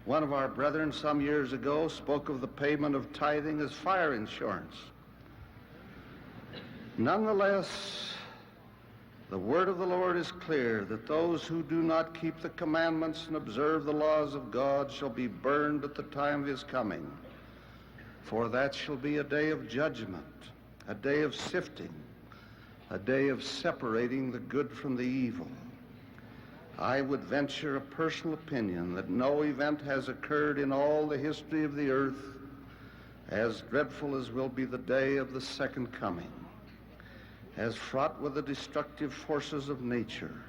One of our brethren some years ago spoke of the payment of tithing as fire insurance. Nonetheless, the word of the Lord is clear that those who do not keep the commandments and observe the laws of God shall be burned at the time of his coming. For that shall be a day of judgment, a day of sifting, a day of separating the good from the evil. I would venture a personal opinion that no event has occurred in all the history of the earth as dreadful as will be the day of the second coming, as fraught with the destructive forces of nature,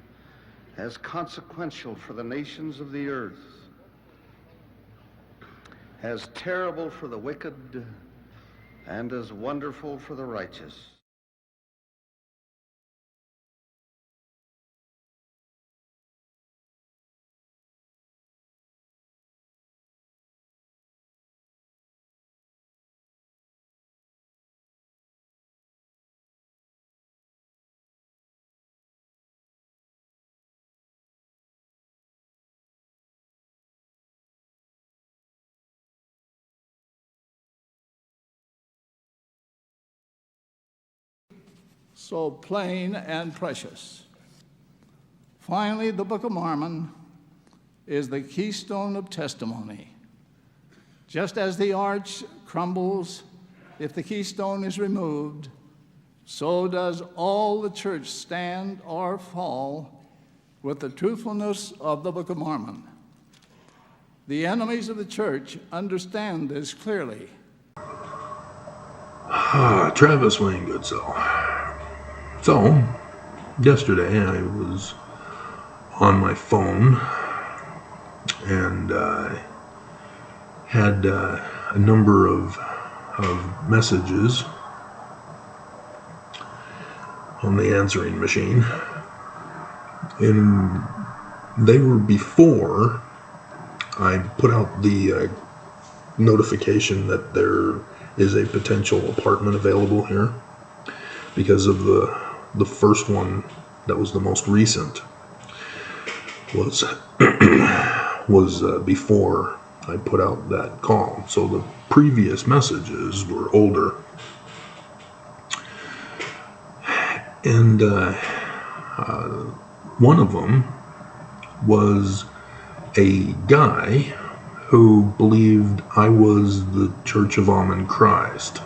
as consequential for the nations of the earth, as terrible for the wicked, and as wonderful for the righteous. So plain and precious. Finally, the Book of Mormon is the keystone of testimony. Just as the arch crumbles if the keystone is removed, so does all the church stand or fall with the truthfulness of the Book of Mormon. The enemies of the church understand this clearly. Travis Wayne Goodsell. So, yesterday I was on my phone and had a number of messages on the answering machine, and they were before I put out the notification that there is a potential apartment available here, because of the first one that was the most recent was before I put out that call. So the previous messages were older. And one of them was a guy who believed I was the Church of Amen Christ.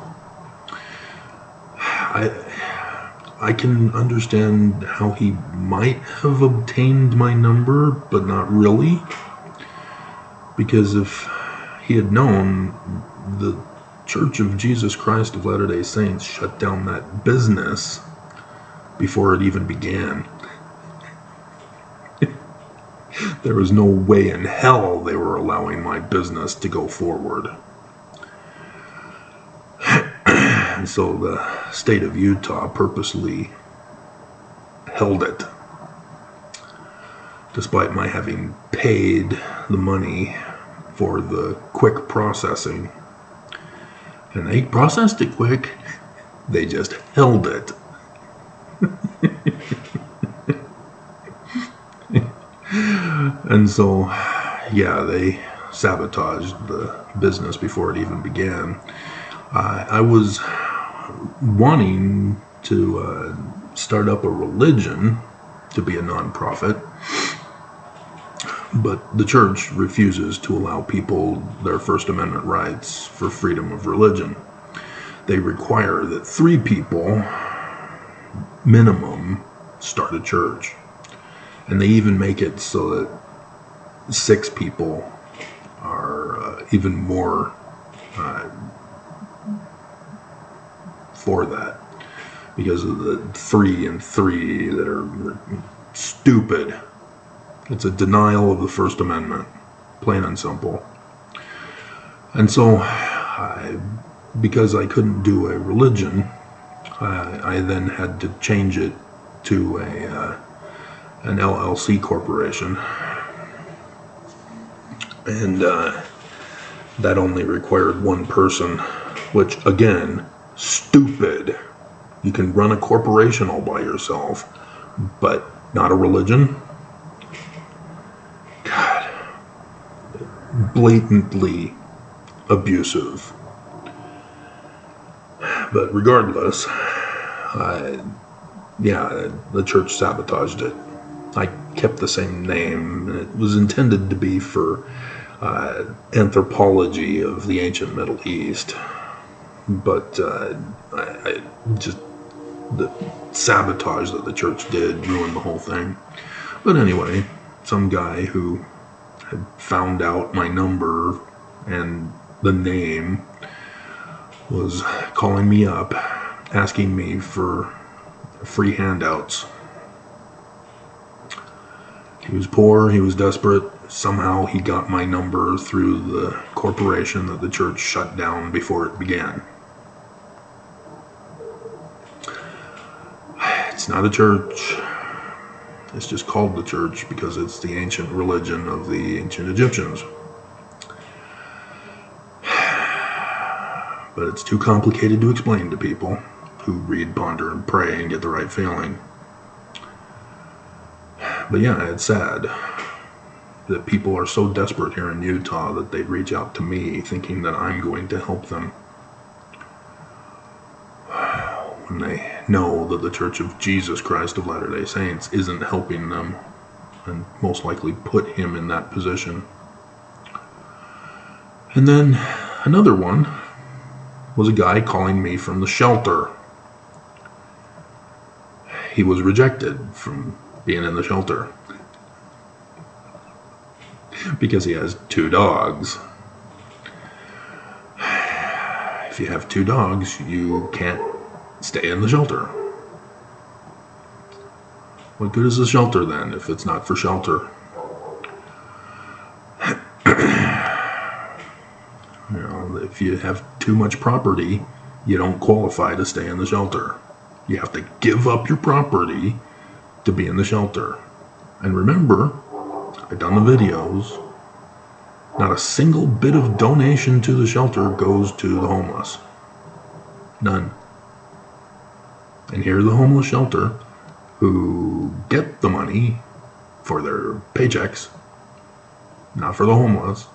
I can understand how he might have obtained my number, but not really. Because if he had known, the Church of Jesus Christ of Latter-day Saints shut down that business before it even began. There was no way in hell they were allowing my business to go forward. And so the state of Utah purposely held it, despite my having paid the money for the quick processing. And they processed it quick, they just held it. And so, yeah, they sabotaged the business before it even began. I was wanting to start up a religion to be a nonprofit, but the church refuses to allow people their First Amendment rights for freedom of religion. They require that 3 people minimum start a church, and they even make it so that 6 people are even more for that, because of the 3 and 3 that are stupid. It's a denial of the First Amendment, plain and simple. And so, because I couldn't do a religion, I then had to change it to an LLC corporation, and that only required 1 person, which again, stupid. You can run a corporation all by yourself, but not a religion. God, it blatantly abusive. But regardless, the church sabotaged it. I kept the same name, and it was intended to be for anthropology of the ancient Middle East. But the sabotage that the church did ruined the whole thing. But anyway, some guy who had found out my number and the name was calling me up, asking me for free handouts. He was poor, he was desperate. Somehow he got my number through the corporation that the church shut down before it began. It's not a church. It's just called the church because it's the ancient religion of the ancient Egyptians. But it's too complicated to explain to people who read, ponder, and pray and get the right feeling. But yeah, it's sad that people are so desperate here in Utah that they'd reach out to me thinking that I'm going to help them, when they know that the Church of Jesus Christ of Latter-day Saints isn't helping them and most likely put him in that position. And then another one was a guy calling me from the shelter. He was rejected from being in the shelter because he has 2 dogs. If you have 2 dogs, you can't stay in the shelter. What good is the shelter then if it's not for shelter? If you have too much property, you don't qualify to stay in the shelter. You have to give up your property to be in the shelter. And remember, I've done the videos, not a single bit of donation to the shelter goes to the homeless. None. And here the homeless shelter, who get the money for their paychecks, not for the homeless,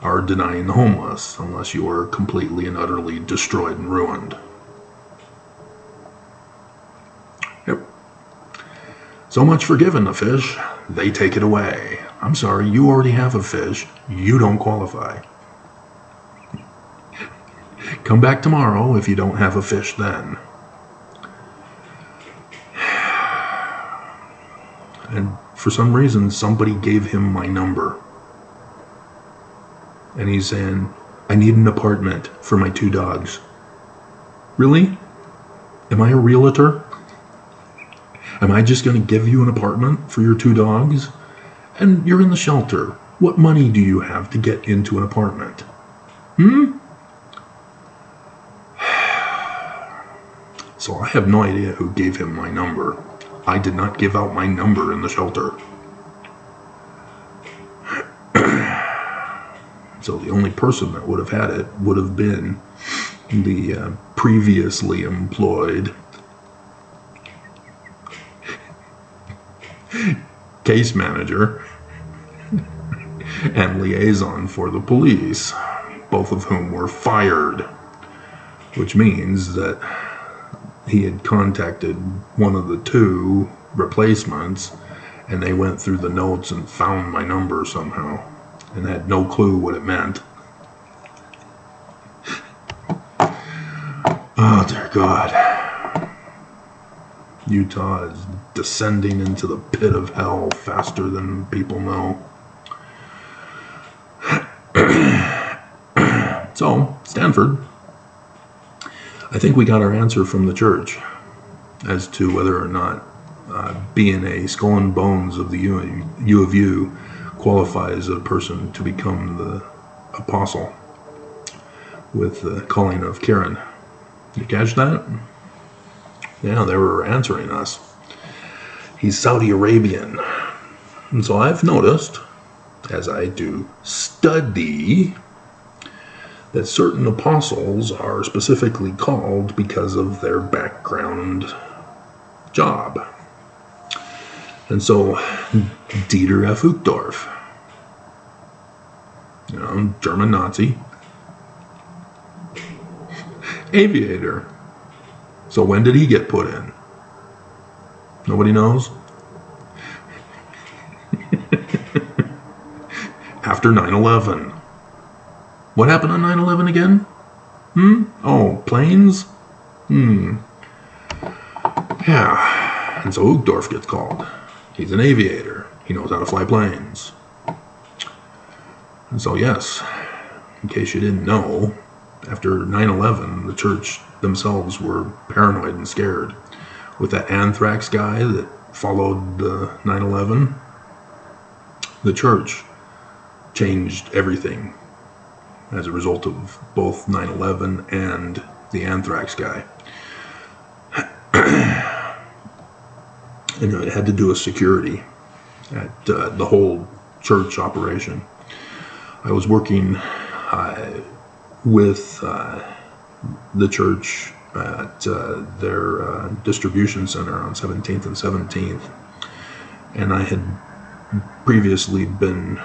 are denying the homeless unless you are completely and utterly destroyed and ruined. Yep. So much for giving the fish, they take it away. I'm sorry, you already have a fish, you don't qualify. Come back tomorrow if you don't have a fish then. And for some reason, somebody gave him my number. And he's saying, I need an apartment for my 2 dogs. Really? Am I a realtor? Am I just going to give you an apartment for your 2 dogs? And you're in the shelter. What money do you have to get into an apartment? So I have no idea who gave him my number. I did not give out my number in the shelter. So the only person that would have had it would have been the previously employed case manager and liaison for the police, both of whom were fired, which means that he had contacted one of the 2 replacements, and they went through the notes and found my number somehow and had no clue what it meant. Oh, dear God. Utah is descending into the pit of hell faster than people know. So, Stanford, I think we got our answer from the church as to whether or not being a skull and bones of the U of U qualifies a person to become the apostle with the calling of Karen. You catch that? Yeah, they were answering us. He's Saudi Arabian. And so I've noticed, as I do study, that certain apostles are specifically called because of their background job. And so Dieter F. Uchtdorf, German Nazi. Aviator. So when did he get put in? Nobody knows? After 9/11. What happened on 9/11 again? Oh, planes? Yeah. And so Uchtdorf gets called. He's an aviator. He knows how to fly planes. And so, yes, in case you didn't know, after 9/11, the church themselves were paranoid and scared. With that anthrax guy that followed 9/11, the church changed everything as a result of both 9/11 and the anthrax guy. And it had to do with security at the whole church operation. I was working with the church at their distribution center on 17th and 17th, and I had previously been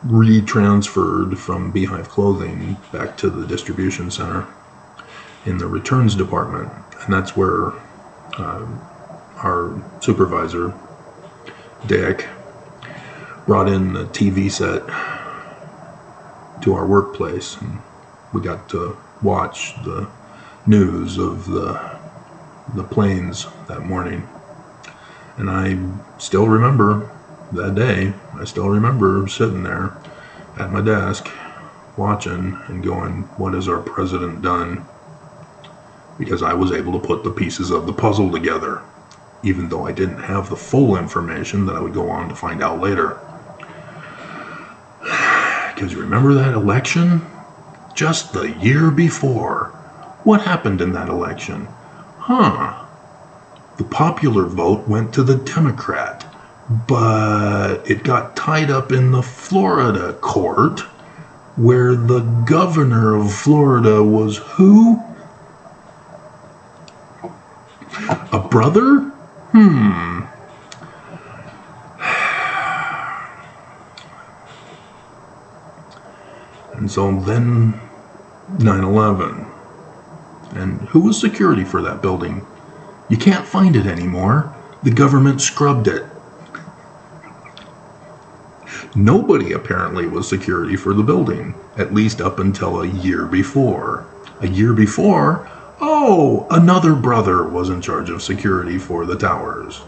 retransferred from Beehive Clothing back to the distribution center in the returns department, and that's where our supervisor, Dick, brought in the TV set to our workplace, and we got to watch the news of the planes that morning. And I still remember that day. I still remember sitting there at my desk watching and going, what has our president done? Because I was able to put the pieces of the puzzle together, even though I didn't have the full information that I would go on to find out later. Because remember that election? Just the year before. What happened in that election? The popular vote went to the Democrat, but it got tied up in the Florida court, where the governor of Florida was who? A brother? And so then 9/11. And who was security for that building? You can't find it anymore. The government scrubbed it. Nobody apparently was security for the building, at least up until a year before. A year before, another brother was in charge of security for the towers.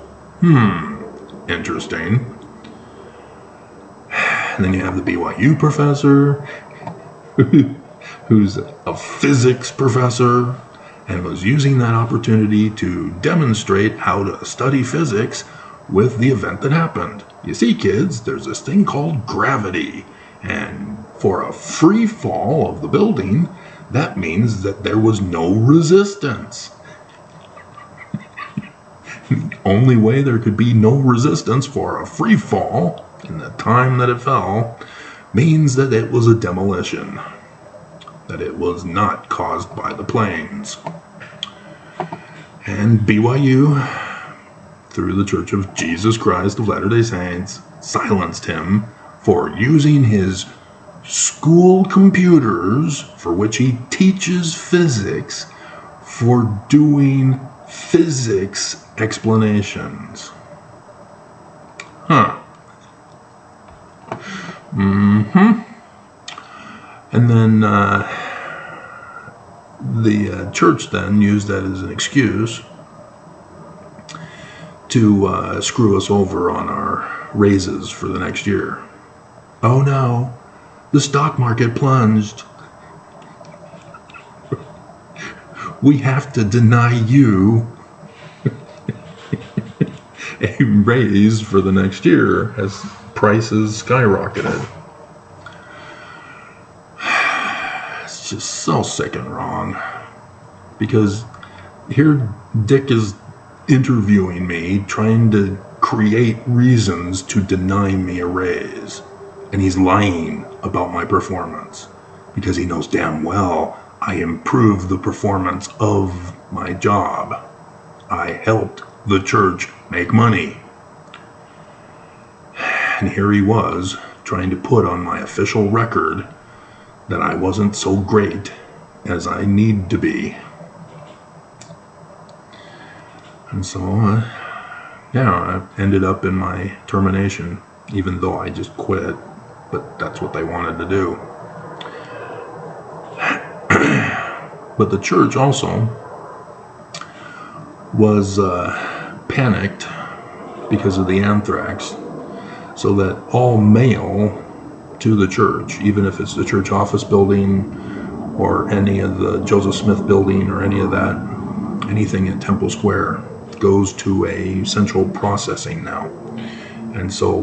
Interesting. And then you have the BYU professor, who's a physics professor, and was using that opportunity to demonstrate how to study physics with the event that happened. You see, kids, there's this thing called gravity, and for a free fall of the building, that means that there was no resistance. The only way there could be no resistance for a free fall in the time that it fell means that it was a demolition, that it was not caused by the planes. And BYU, through the Church of Jesus Christ of Latter-day Saints, silenced him for using his school computers, for which he teaches physics, for doing physics explanations. And then the church then used that as an excuse to screw us over on our raises for the next year. Oh no, the stock market plunged. We have to deny you a raise for the next year as prices skyrocketed. It's just so sick and wrong. Because here Dick is interviewing me, trying to create reasons to deny me a raise. And he's lying about my performance. Because he knows damn well I improved the performance of my job. I helped the church make money. And here he was, trying to put on my official record that I wasn't so great as I need to be. And so, I ended up in my termination, even though I just quit, but that's what they wanted to do. But the church also was panicked because of the anthrax, so that all mail to the church, even if it's the church office building or any of the Joseph Smith building or any of that, anything in Temple Square, goes to a central processing now. And so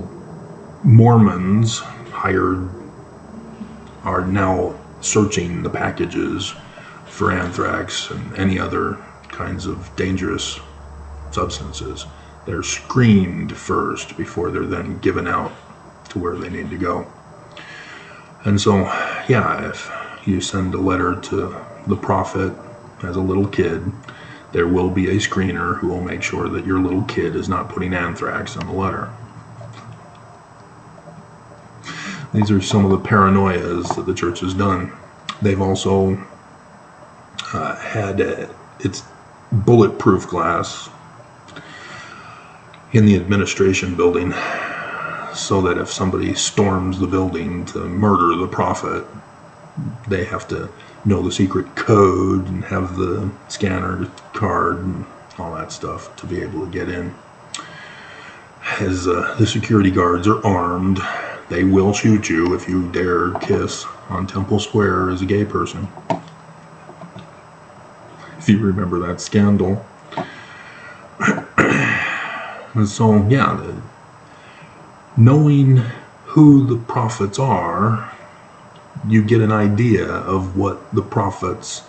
Mormons are now searching the packages for anthrax and any other kinds of dangerous substances. They're screened first before they're then given out to where they need to go. And so, if you send a letter to the prophet as a little kid, there will be a screener who will make sure that your little kid is not putting anthrax in the letter. These are some of the paranoias that the church has done. They've also had its bulletproof glass in the administration building, so that if somebody storms the building to murder the prophet, they have to know the secret code and have the scanner card and all that stuff to be able to get in. As the security guards are armed, they will shoot you if you dare kiss on Temple Square as a gay person. If you remember that scandal. And so, knowing who the prophets are, you get an idea of what the prophets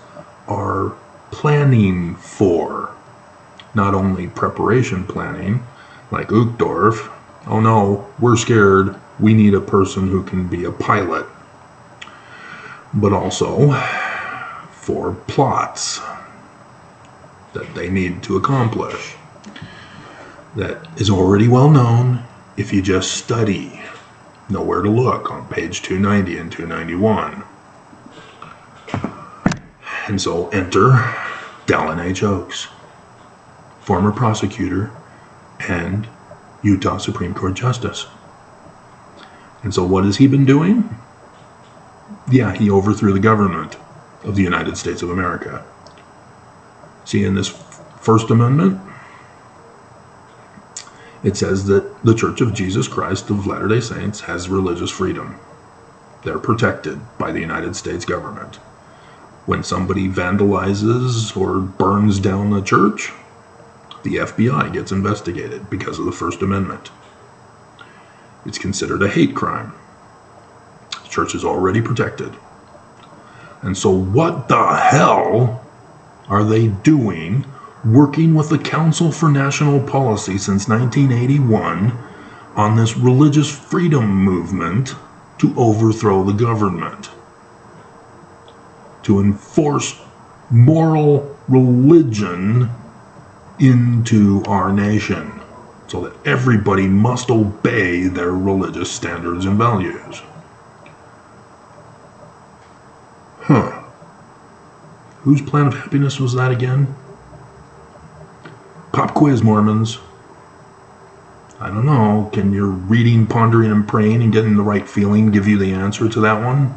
are planning for. Not only preparation planning, like Uchtdorf. Oh no, we're scared. We need a person who can be a pilot. But also for plots that they need to accomplish. That is already well known if you just study. Know where to look on page 290 and 291. And so enter Dallin H. Oaks, former prosecutor and Utah Supreme Court Justice. And so what has he been doing? He overthrew the government of the United States of America. See, in this First Amendment, it says that the Church of Jesus Christ of Latter-day Saints has religious freedom. They're protected by the United States government. When somebody vandalizes or burns down a church, the FBI gets investigated because of the First Amendment. It's considered a hate crime. The church is already protected. And so what the hell are they doing working with the Council for National Policy since 1981 on this religious freedom movement to overthrow the government, to enforce moral religion into our nation so that everybody must obey their religious standards and values? Whose plan of happiness was that again? Pop quiz, Mormons. I don't know. Can your reading, pondering, and praying and getting the right feeling give you the answer to that one?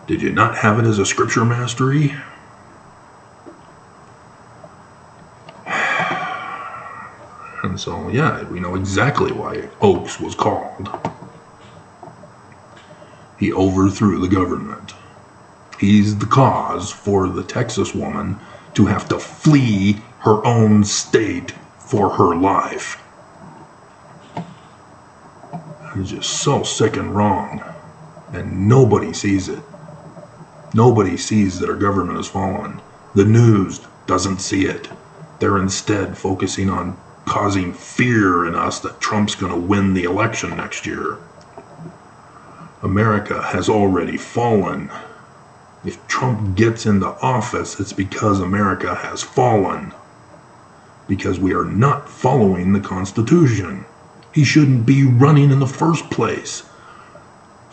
Did you not have it as a scripture mastery? And so, we know exactly why Oaks was called. He overthrew the government. He's the cause for the Texas woman to have to flee her own state for her life. It's just so sick and wrong. And nobody sees it. Nobody sees that our government has fallen. The news doesn't see it. They're instead focusing on causing fear in us that Trump's going to win the election next year. America has already fallen. If Trump gets into office, it's because America has fallen. Because we are not following the Constitution. He shouldn't be running in the first place.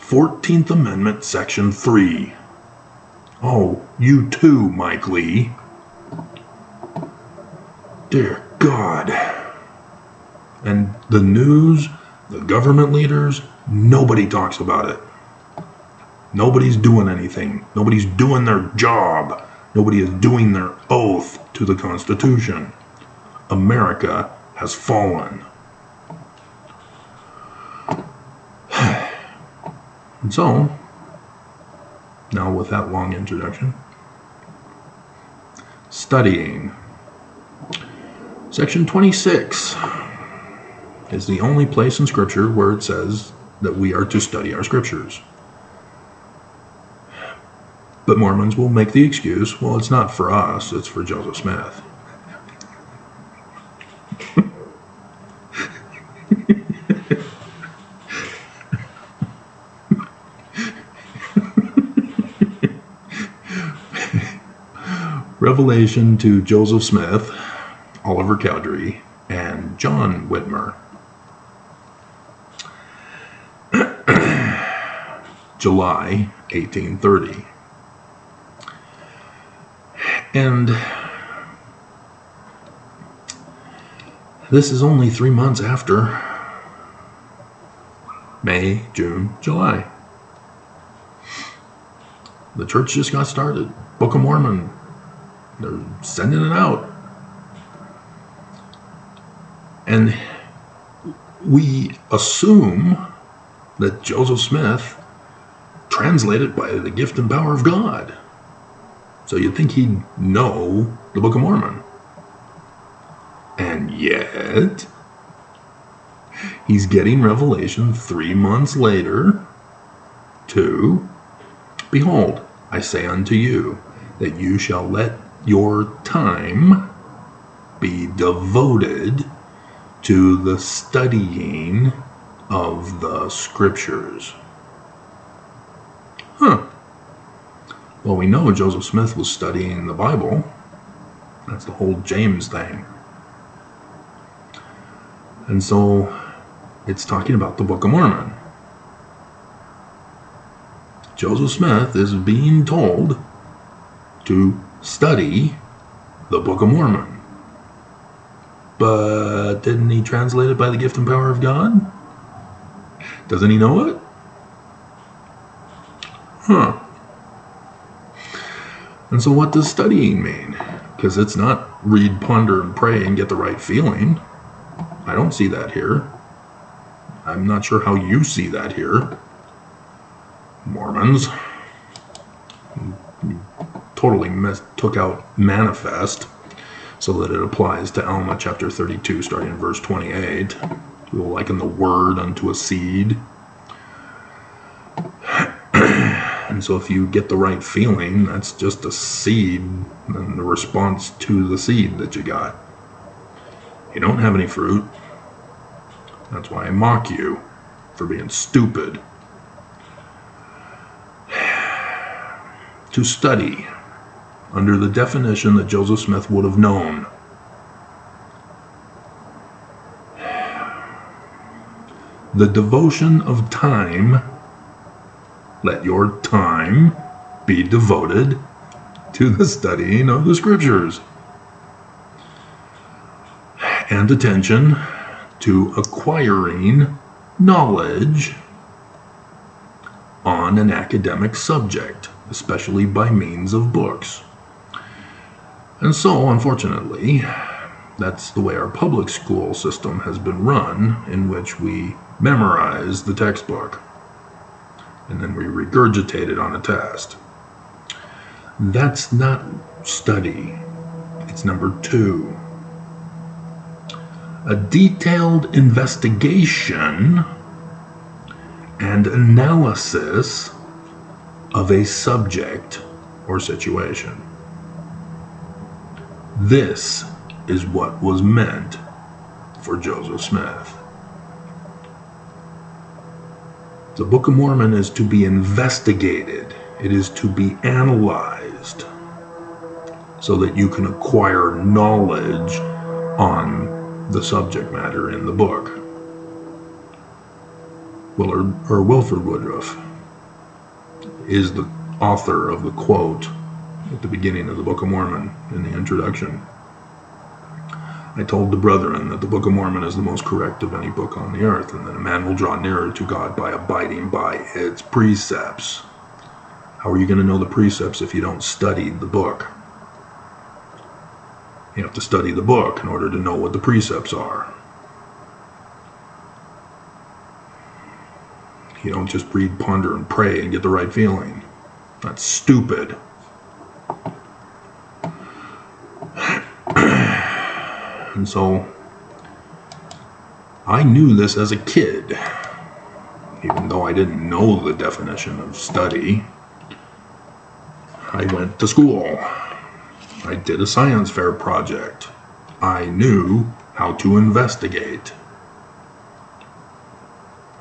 14th Amendment, Section 3. Oh, you too, Mike Lee. Dear God. And the news, the government leaders, nobody talks about it. Nobody's doing anything. Nobody's doing their job. Nobody is doing their oath to the Constitution. America has fallen. And so, now with that long introduction, studying. Section 26 is the only place in Scripture where it says that we are to study our Scriptures. But Mormons will make the excuse, well, it's not for us, it's for Joseph Smith. Revelation to Joseph Smith, Oliver Cowdery, and John Whitmer. July 1830. And this is only 3 months after May, June, July. The church just got started. Book of Mormon. They're sending it out. And we assume that Joseph Smith translated by the gift and power of God. So you'd think he'd know the Book of Mormon. And yet, he's getting revelation 3 months later to, behold, I say unto you, that you shall let your time be devoted to the studying of the Scriptures. Well, we know Joseph Smith was studying the Bible. That's the whole James thing. And so it's talking about the Book of Mormon. Joseph Smith is being told to study the Book of Mormon. But didn't he translate it by the gift and power of God? Doesn't he know it? And so what does studying mean? Because it's not read, ponder, and pray and get the right feeling. I don't see that here. I'm not sure how you see that here. Mormons. Totally took out manifest so that it applies to Alma chapter 32 starting in verse 28. We will liken the word unto a seed. And so if you get the right feeling, that's just a seed and the response to the seed that you got. You don't have any fruit. That's why I mock you for being stupid. To study, under the definition that Joseph Smith would have known. The devotion of time. Let your time be devoted to the studying of the Scriptures. And attention to acquiring knowledge on an academic subject, especially by means of books. And so, unfortunately, that's the way our public school system has been run, in which we memorize the textbook and then we regurgitate it on a test. That's not study. It's number 2. A detailed investigation and analysis of a subject or situation. This is what was meant for Joseph Smith. The Book of Mormon is to be investigated. It is to be analyzed so that you can acquire knowledge on the subject matter in the book. Willard or Wilford Woodruff is the author of the quote at the beginning of the Book of Mormon in the introduction. I told the brethren that the Book of Mormon is the most correct of any book on the earth, and that a man will draw nearer to God by abiding by its precepts. How are you going to know the precepts if you don't study the book? You have to study the book in order to know what the precepts are. You don't just read, ponder, and pray and get the right feeling. That's stupid. And so, I knew this as a kid, even though I didn't know the definition of study. I went to school. I did a science fair project. I knew how to investigate.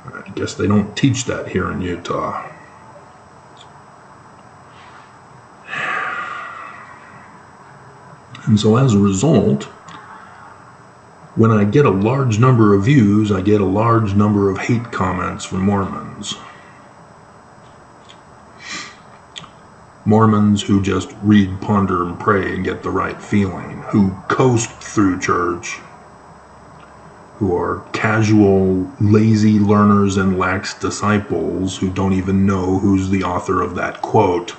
I guess they don't teach that here in Utah. And so as a result, when I get a large number of views, I get a large number of hate comments from Mormons. Mormons who just read, ponder, and pray and get the right feeling, who coast through church, who are casual, lazy learners and lax disciples who don't even know who's the author of that quote.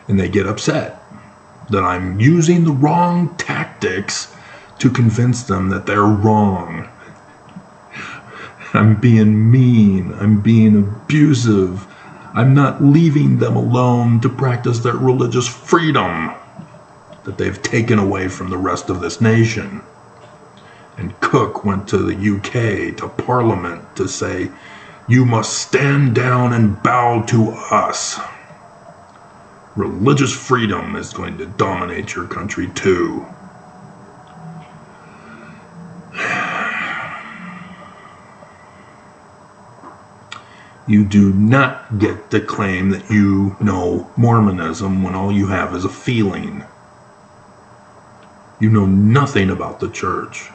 And they get upset that I'm using the wrong tactics to convince them that they're wrong. I'm being mean. I'm being abusive. I'm not leaving them alone to practice their religious freedom that they've taken away from the rest of this nation. And Cook went to the UK, to Parliament, to say, "You must stand down and bow to us. Religious freedom is going to dominate your country too." You do not get to claim that you know Mormonism when all you have is a feeling. You know nothing about the church.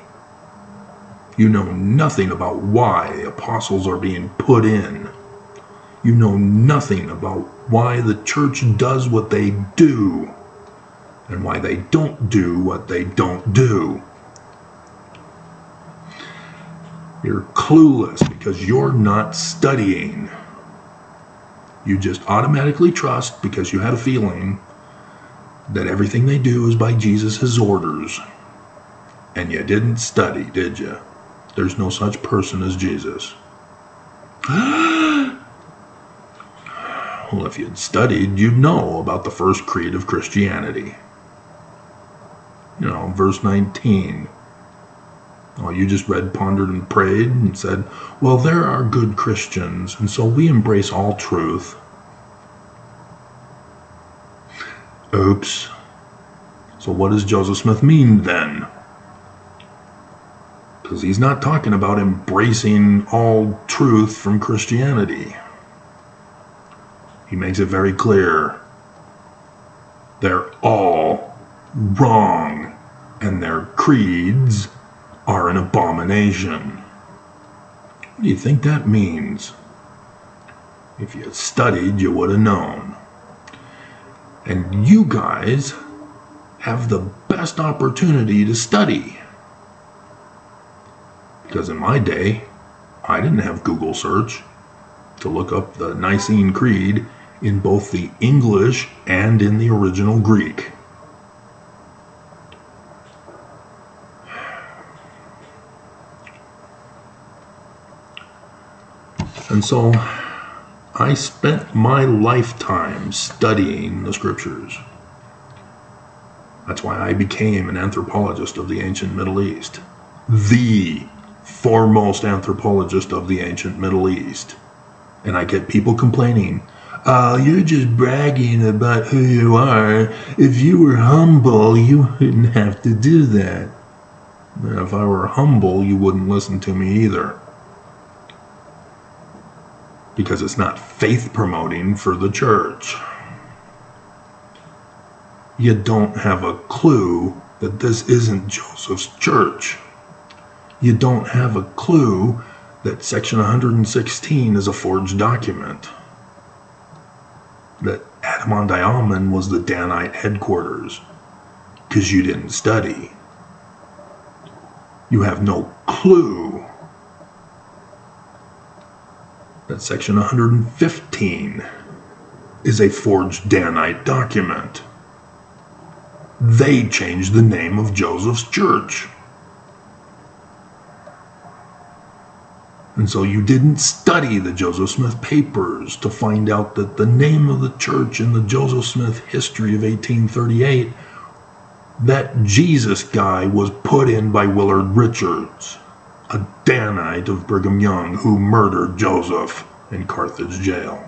You know nothing about why the apostles are being put in. You know nothing about why the church does what they do and why they don't do what they don't do. You're clueless because you're not studying. You just automatically trust, because you had a feeling, that everything they do is by Jesus' orders. And you didn't study, did you? There's no such person as Jesus. Well, if you'd studied, you'd know about the first creed of Christianity. You know, verse 19. Oh, you just read, pondered, and prayed and said, well, there are good Christians, and so we embrace all truth. Oops. So what does Joseph Smith mean then? Because he's not talking about embracing all truth from Christianity. He makes it very clear. They're all wrong, and their creeds are an abomination. What do you think that means? If you studied, you would have known. And you guys have the best opportunity to study. Because in my day, I didn't have Google search to look up the Nicene Creed in both the English and in the original Greek. And so I spent my lifetime studying the scriptures. That's why I became an anthropologist of the ancient Middle East. The foremost anthropologist of the ancient Middle East. And I get people complaining, oh, you're just bragging about who you are. If you were humble, you wouldn't have to do that. And if I were humble, you wouldn't listen to me either. Because it's not faith promoting for the church. You don't have a clue that this isn't Joseph's church. you don't have a clue that Section 116 is a forged document. That Adam-on-Diamond was the Danite headquarters, because you didn't study. You have no clue that Section 115 is a forged Danite document. They changed the name of Joseph's church. And so you didn't study the Joseph Smith papers to find out that the name of the church in the Joseph Smith history of 1838, that Jesus guy was put in by Willard Richards, a Danite of Brigham Young who murdered Joseph in Carthage jail.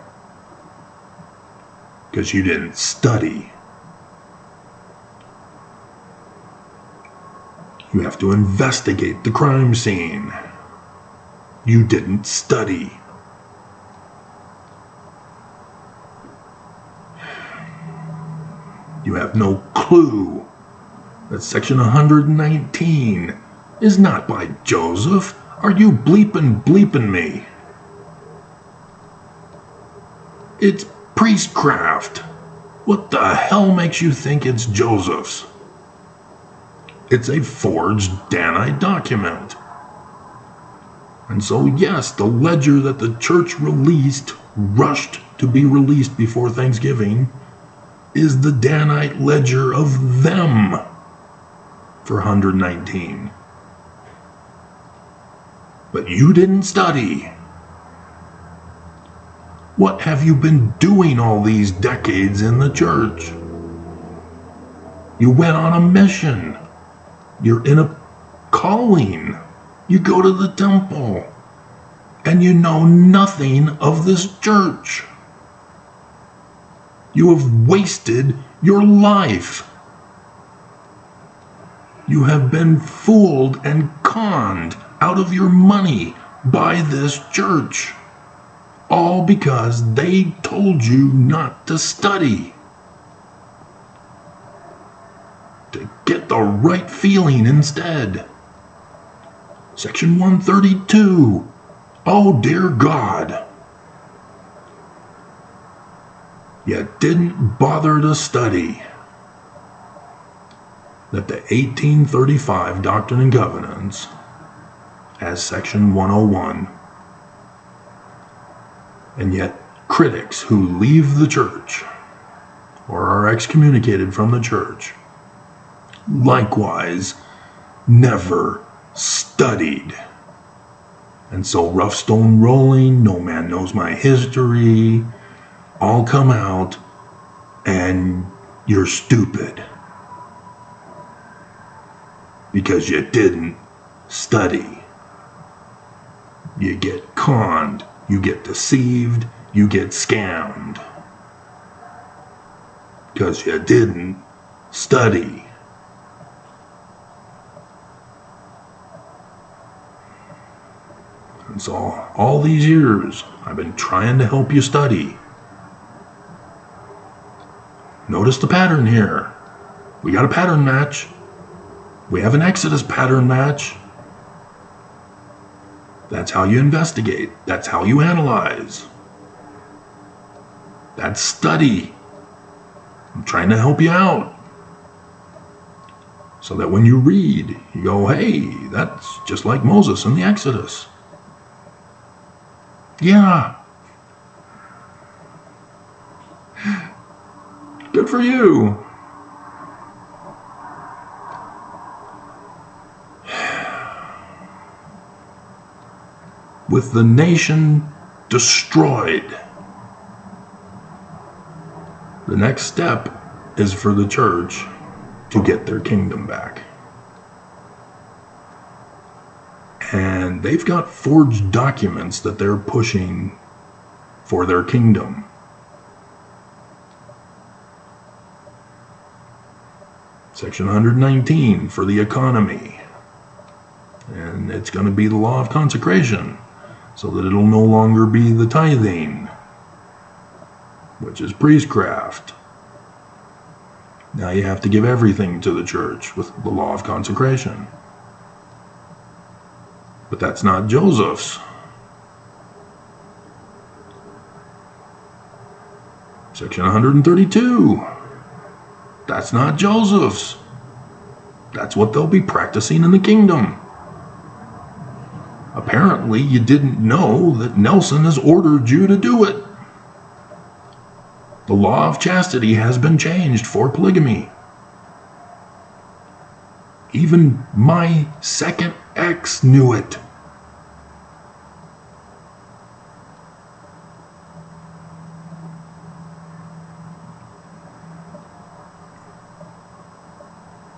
Because you didn't study. You have to investigate the crime scene. You didn't study. You have no clue that Section 119 is not by Joseph. Are you bleeping me? It's priestcraft. What the hell makes you think it's Joseph's? It's a forged Danite document. And so, yes, the ledger that the church rushed to be released before Thanksgiving, is the Danite ledger of them for 119. But you didn't study. What have you been doing all these decades in the church? You went on a mission. You're in a calling. You go to the temple, and you know nothing of this church. You have wasted your life. You have been fooled and conned out of your money by this church, all because they told you not to study. To get the right feeling instead. Section 132. Oh, dear God. You didn't bother to study that the 1835 Doctrine and Covenants, as Section 101, and yet critics who leave the church or are excommunicated from the church likewise never studied. And so Rough Stone Rolling, No Man Knows My History, all come out, and you're stupid. Because you didn't study. You get conned, you get deceived, you get scammed. Because you didn't study. And so all these years, I've been trying to help you study. Notice the pattern here. We got a pattern match. We have an Exodus pattern match. That's how you investigate. That's how you analyze. That's study. I'm trying to help you out. So that when you read, you go, hey, that's just like Moses in the Exodus. Yeah. Good for you. With the nation destroyed, the next step is for the church to get their kingdom back. And they've got forged documents that they're pushing for their kingdom. Section 119 for the economy. And it's going to be the law of consecration, so that it'll no longer be the tithing, which is priestcraft. Now you have to give everything to the church with the law of consecration. But that's not Joseph's. Section 132. That's not Joseph's. That's what they'll be practicing in the kingdom. Apparently, you didn't know that Nelson has ordered you to do it. The law of chastity has been changed for polygamy. Even my second ex knew it.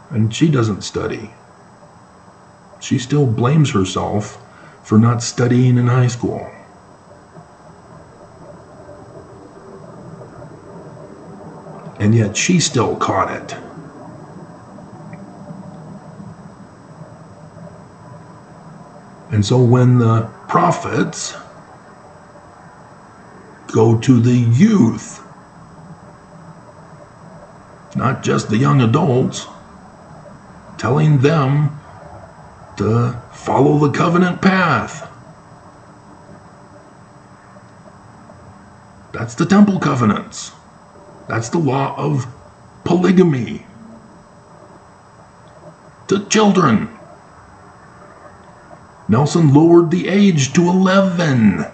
And she doesn't study. She still blames herself for not studying in high school. And yet she still caught it. And so when the prophets go to the youth, not just the young adults, telling them to follow the covenant path. That's the temple covenants. That's the law of polygamy. To children. Nelson lowered the age to 11.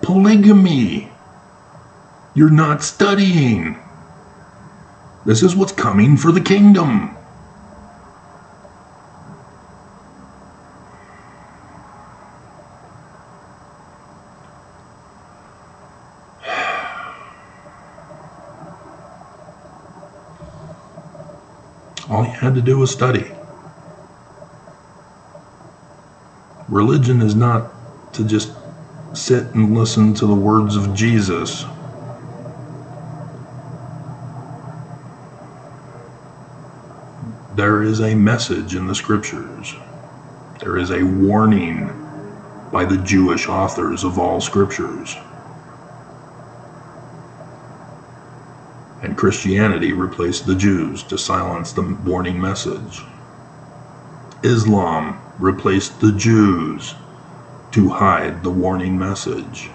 Polygamy. You're not studying. This is what's coming for the kingdom. All you had to do was study. Religion is not to just sit and listen to the words of Jesus. There is a message in the scriptures. There is a warning by the Jewish authors of all scriptures. And Christianity replaced the Jews to silence the warning message. Islam replaced the Jews to hide the warning message.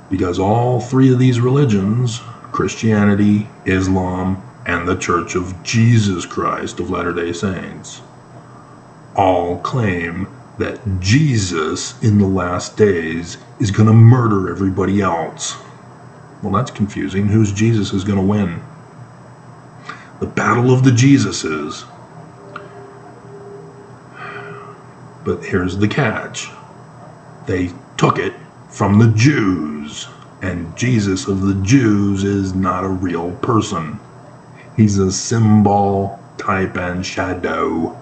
Because all three of these religions, Christianity, Islam, and the Church of Jesus Christ of Latter-day Saints, all claim that Jesus in the last days is going to murder everybody else. Well, that's confusing. Whose Jesus is going to win? The battle of the Jesuses. But here's the catch. They took it from the Jews, and Jesus of the Jews is not a real person. He's a symbol, type, and shadow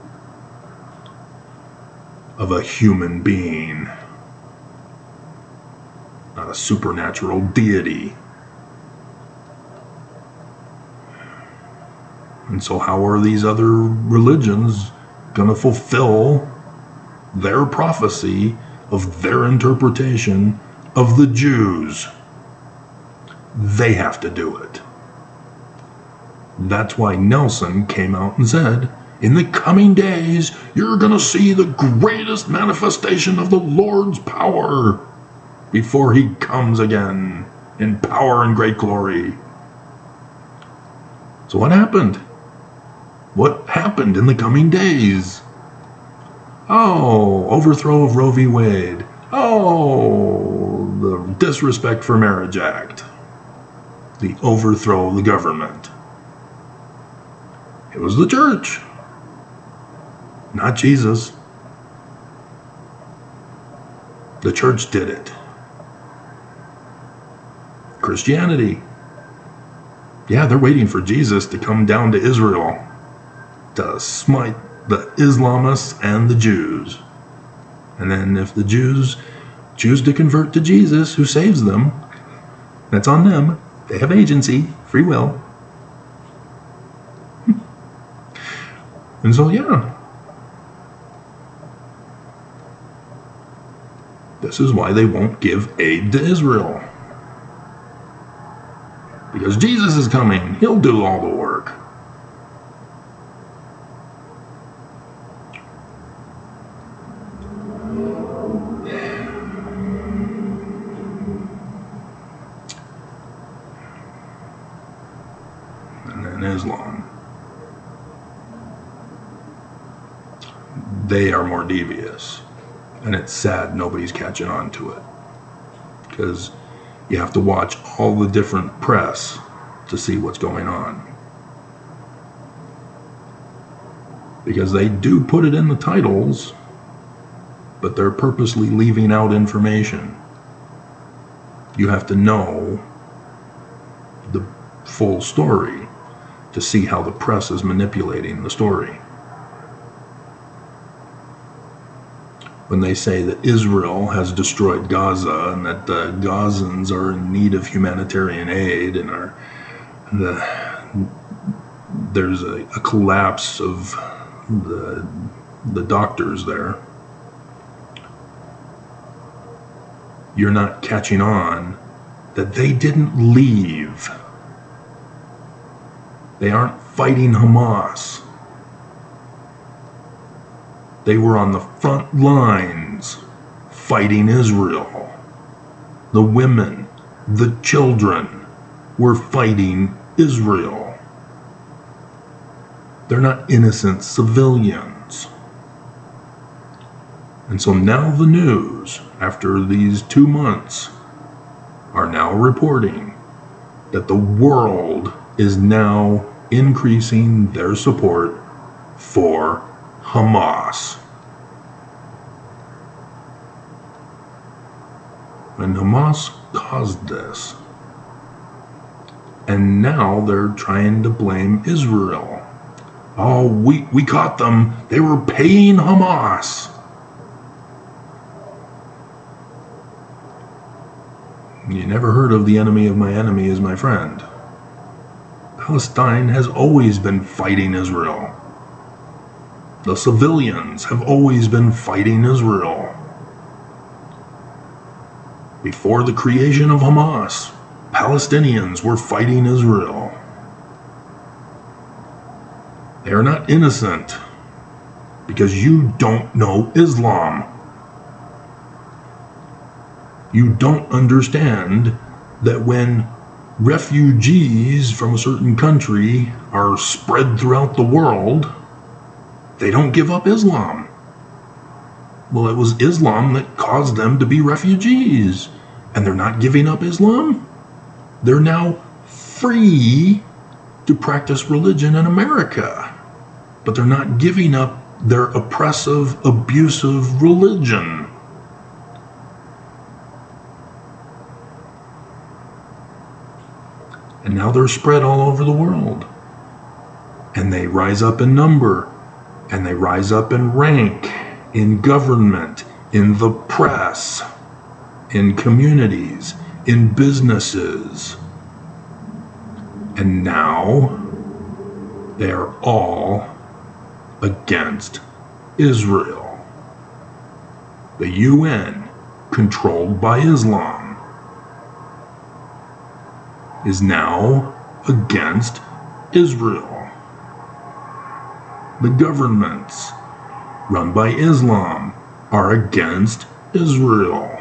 of a human being, not a supernatural deity. And so how are these other religions going to fulfill their prophecy of their interpretation of the Jews? They have to do it. That's why Nelson came out and said, in the coming days, you're going to see the greatest manifestation of the Lord's power before he comes again in power and great glory. So what happened? What happened in the coming days? Oh, overthrow of Roe v. Wade. Oh, the Disrespect for Marriage Act. The overthrow of the government. It was the church. Not Jesus. The church did it. Christianity. Yeah, they're waiting for Jesus to come down to Israel to smite the Islamists and the Jews. And then if the Jews choose to convert to Jesus, who saves them, that's on them. They have agency, free will. And so, yeah. This is why they won't give aid to Israel. Because Jesus is coming. He'll do all the work. Islam. They are more devious. And it's sad nobody's catching on to it. Because you have to watch all the different press to see what's going on. Because they do put it in the titles, but they're purposely leaving out information. You have to know the full story to see how the press is manipulating the story. When they say that Israel has destroyed Gaza and that the Gazans are in need of humanitarian aid and there's a collapse of the doctors there, you're not catching on that they didn't leave. They aren't fighting Hamas. They were on the front lines fighting Israel. The women, the children were fighting Israel. They're not innocent civilians. And so now the news, after these 2 months, are now reporting that the world is now increasing their support for Hamas. And Hamas caused this. And now they're trying to blame Israel. Oh, we caught them. They were paying Hamas. You never heard of the enemy of my enemy is my friend. Palestine has always been fighting Israel. The civilians have always been fighting Israel. Before the creation of Hamas, Palestinians were fighting Israel. They are not innocent because you don't know Islam. You don't understand that when refugees from a certain country are spread throughout the world, they don't give up Islam. Well, it was Islam that caused them to be refugees, and they're not giving up Islam. They're now free to practice religion in America, but they're not giving up their oppressive, abusive religion. And now they're spread all over the world. And they rise up in number, and they rise up in rank, in government, in the press, in communities, in businesses. And now they are all against Israel. The UN, controlled by Islam, is now against Israel. The governments run by Islam are against Israel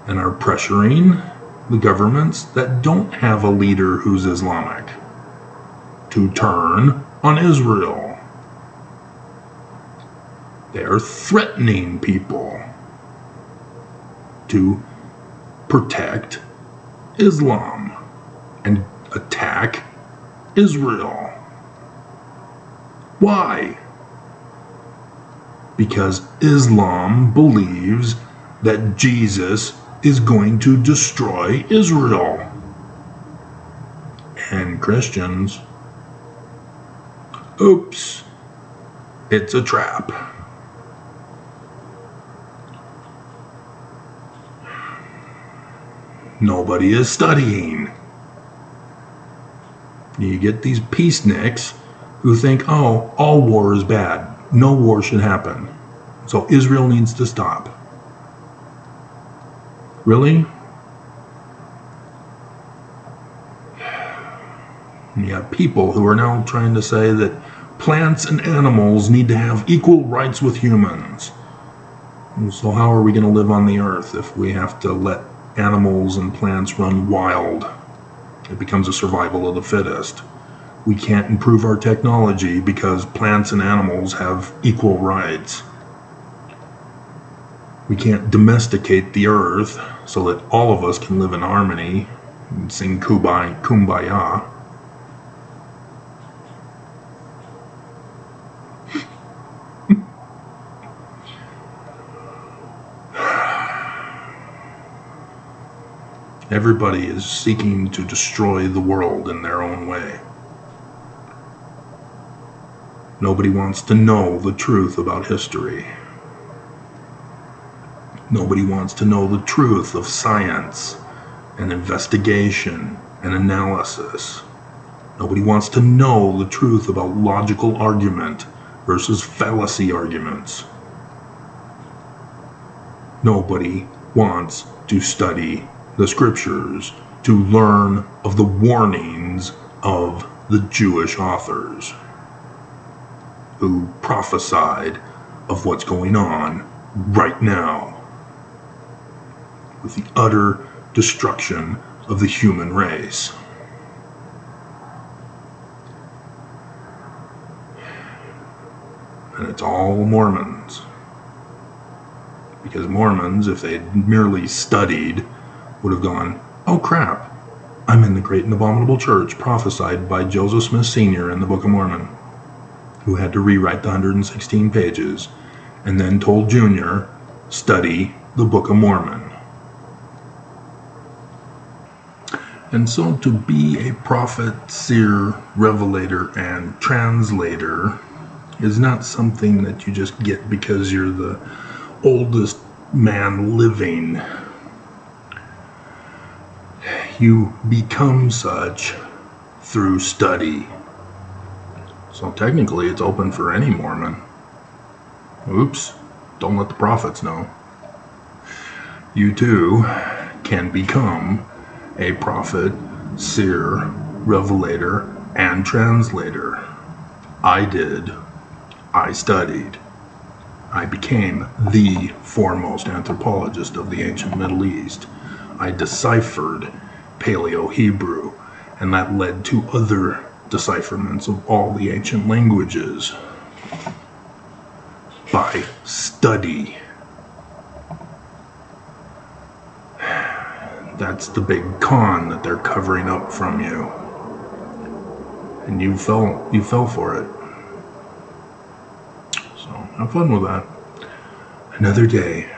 and are pressuring the governments that don't have a leader who's Islamic to turn on Israel. They are threatening people to protect Islam and attack Israel. Why? Because Islam believes that Jesus is going to destroy Israel. And Christians, oops, it's a trap. Nobody is studying. You get these peaceniks who think, oh, all war is bad. No war should happen. So Israel needs to stop. Really? You have people who are now trying to say that plants and animals need to have equal rights with humans. So how are we going to live on the earth if we have to let animals and plants run wild It becomes a survival of the fittest. We can't improve our technology because plants and animals have equal rights. We can't domesticate the earth so that all of us can live in harmony and sing kumbaya. Everybody is seeking to destroy the world in their own way. Nobody wants to know the truth about history. Nobody wants to know the truth of science and investigation and analysis. Nobody wants to know the truth about logical argument versus fallacy arguments. Nobody wants to study the scriptures to learn of the warnings of the Jewish authors who prophesied of what's going on right now with the utter destruction of the human race. And it's all Mormons. Because Mormons, if they'd merely studied, would have gone, oh crap, I'm in the great and abominable church prophesied by Joseph Smith Sr. in the Book of Mormon, who had to rewrite the 116 pages and then told Junior, study the Book of Mormon. And so to be a prophet, seer, revelator, and translator is not something that you just get because you're the oldest man living. You become such through study. So technically it's open for any Mormon. Oops, don't let the prophets know. You too can become a prophet, seer, revelator, and translator. I did. I studied. I became the foremost anthropologist of the ancient Middle East. I deciphered Paleo-Hebrew, and that led to other decipherments of all the ancient languages by study. That's the big con that they're covering up from you. And you fell for it. So have fun with that. Another day.